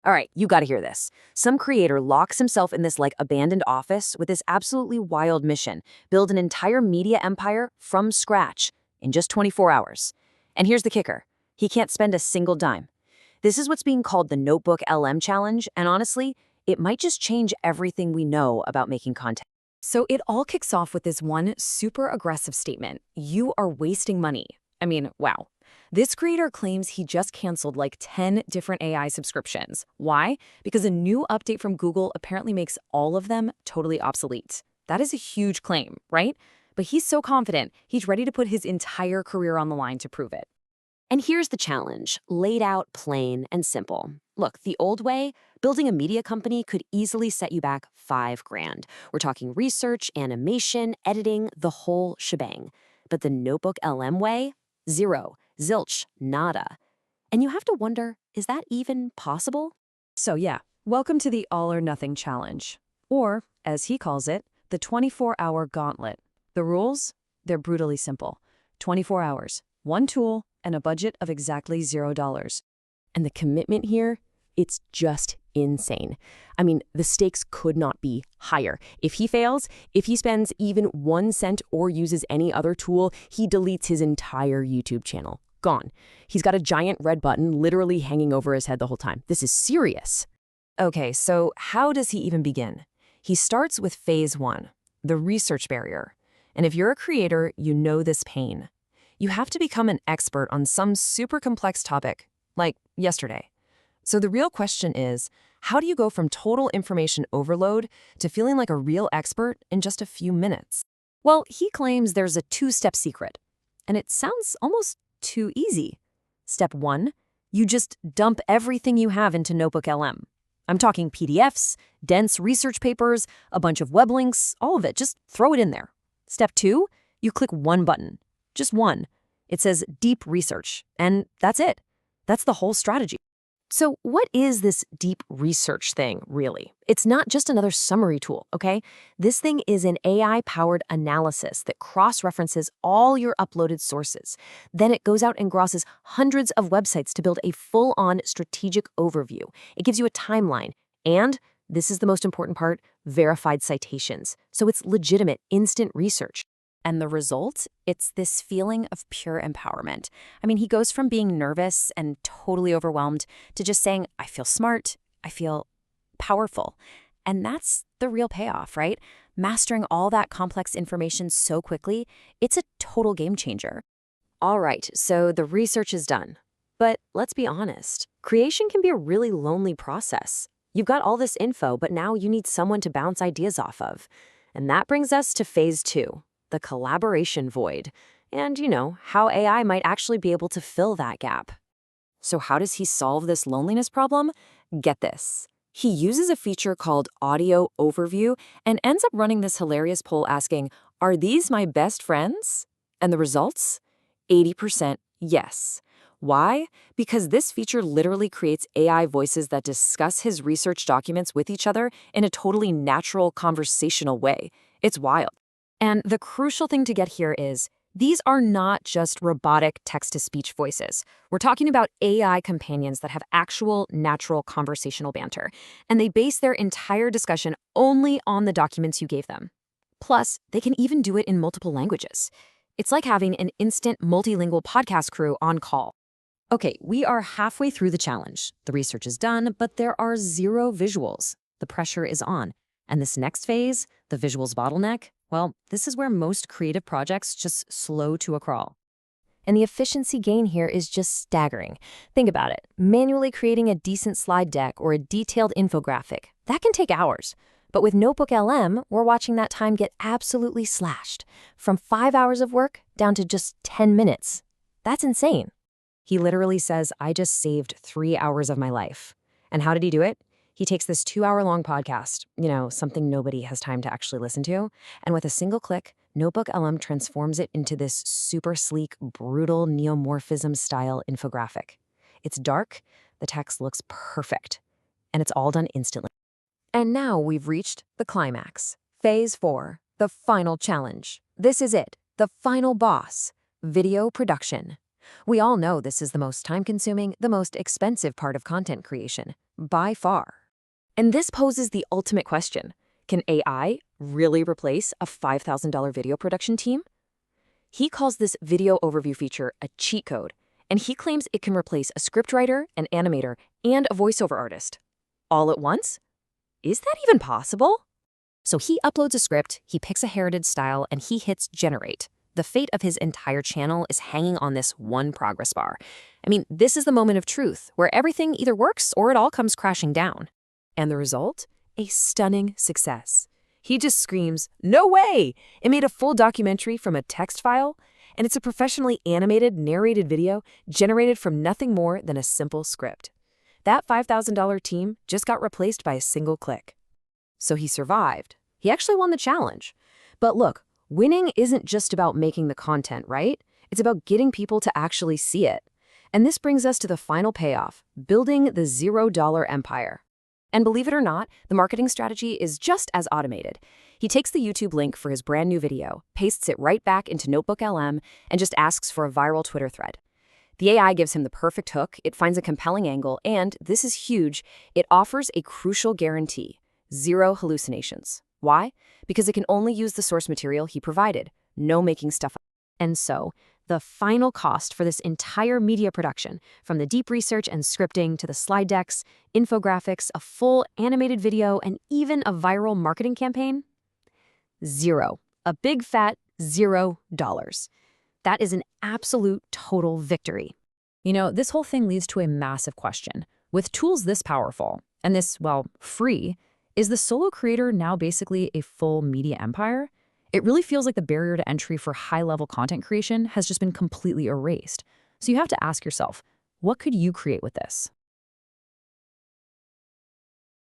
All right, you gotta hear this. Some creator locks himself in this abandoned office with this absolutely wild mission: build an entire media empire from scratch in just 24 hours. And here's the kicker: he can't spend a single dime. This is what's being called the Notebook LM Challenge, and honestly, it might just change everything we know about making content. So it all kicks off with this one super aggressive statement: you are wasting money. I mean, wow. This creator claims he just canceled 10 different AI subscriptions. Why? Because a new update from Google apparently makes all of them totally obsolete. That is a huge claim, right? But he's so confident, he's ready to put his entire career on the line to prove it. And here's the challenge, laid out plain and simple. Look, the old way, building a media company could easily set you back 5 grand. We're talking research, animation, editing, the whole shebang. But the Notebook LM way? Zero, zilch, nada. And you have to wonder, is that even possible? So yeah, welcome to the all or nothing challenge. Or, as he calls it, the 24-hour gauntlet. The rules? They're brutally simple. 24 hours, one tool, and a budget of exactly $0. And the commitment here, it's just insane. I mean, the stakes could not be higher. If he fails, if he spends even 1 cent or uses any other tool, he deletes his entire YouTube channel. Gone. He's got a giant red button literally hanging over his head the whole time. This is serious. Okay, so how does he even begin? He starts with phase 1, the research barrier. And if you're a creator, you know this pain. You have to become an expert on some super complex topic, like yesterday. So the real question is, how do you go from total information overload to feeling like a real expert in just a few minutes? Well, he claims there's a 2-step secret, and it sounds almost too easy. Step 1, you just dump everything you have into Notebook LM. I'm talking PDFs, dense research papers, a bunch of web links, all of it, just throw it in there. Step 2, you click one button. Just one. It says deep research, and that's it. That's the whole strategy. So what is this deep research thing, really? It's not just another summary tool, okay? This thing is an AI-powered analysis that cross-references all your uploaded sources. Then it goes out and grosses hundreds of websites to build a full-on strategic overview. It gives you a timeline, and, this is the most important part, verified citations. So it's legitimate, instant research. And the result? It's this feeling of pure empowerment. I mean, he goes from being nervous and totally overwhelmed to just saying, I feel smart, I feel powerful. And that's the real payoff, right? Mastering all that complex information so quickly, it's a total game changer. All right, so the research is done. But let's be honest, creation can be a really lonely process. You've got all this info, but now you need someone to bounce ideas off of. And that brings us to phase 2. The collaboration void, and, how AI might actually be able to fill that gap. So how does he solve this loneliness problem? Get this. He uses a feature called Audio Overview and ends up running this hilarious poll asking, are these my best friends? And the results? 80% yes. Why? Because this feature literally creates AI voices that discuss his research documents with each other in a totally natural, conversational way. It's wild. And the crucial thing to get here is, these are not just robotic text-to-speech voices. We're talking about AI companions that have actual, natural conversational banter, and they base their entire discussion only on the documents you gave them. Plus, they can even do it in multiple languages. It's like having an instant multilingual podcast crew on call. Okay, we are halfway through the challenge. The research is done, but there are 0 visuals. The pressure is on. And this next phase, the visuals bottleneck, well, this is where most creative projects just slow to a crawl. And the efficiency gain here is just staggering. Think about it. Manually creating a decent slide deck or a detailed infographic, that can take hours. But with Notebook LM, we're watching that time get absolutely slashed. From 5 hours of work down to just 10 minutes. That's insane. He literally says, I just saved 3 hours of my life. And how did he do it? He takes this 2-hour-long podcast, something nobody has time to actually listen to, and with a single click, Notebook LM transforms it into this super sleek, brutal neomorphism-style infographic. It's dark, the text looks perfect, and it's all done instantly. And now we've reached the climax. Phase 4, the final challenge. This is it, the final boss, video production. We all know this is the most time-consuming, the most expensive part of content creation, by far. And this poses the ultimate question. Can AI really replace a $5,000 video production team? He calls this video overview feature a cheat code, and he claims it can replace a scriptwriter, an animator, and a voiceover artist. All at once? Is that even possible? So he uploads a script, he picks a heritage style, and he hits generate. The fate of his entire channel is hanging on this one progress bar. I mean, this is the moment of truth, where everything either works or it all comes crashing down. And the result? A stunning success. He just screams, "No way!" It made a full documentary from a text file, and it's a professionally animated, narrated video generated from nothing more than a simple script. That $5,000 team just got replaced by a single click. So he survived. He actually won the challenge. But look, winning isn't just about making the content, right? It's about getting people to actually see it. And this brings us to the final payoff, building the $0 empire. And believe it or not, the marketing strategy is just as automated. He takes the YouTube link for his brand new video, pastes it right back into Notebook LM, and just asks for a viral Twitter thread. The AI gives him the perfect hook, it finds a compelling angle, and, this is huge, it offers a crucial guarantee: 0 hallucinations. Why? Because it can only use the source material he provided, no making stuff up. And so, the final cost for this entire media production, from the deep research and scripting to the slide decks, infographics, a full animated video, and even a viral marketing campaign? 0. A big fat $0. That is an absolute total victory. You know, this whole thing leads to a massive question. With tools this powerful, and this, well, free, is the solo creator now basically a full media empire? It really feels like the barrier to entry for high-level content creation has just been completely erased. So you have to ask yourself, what could you create with this?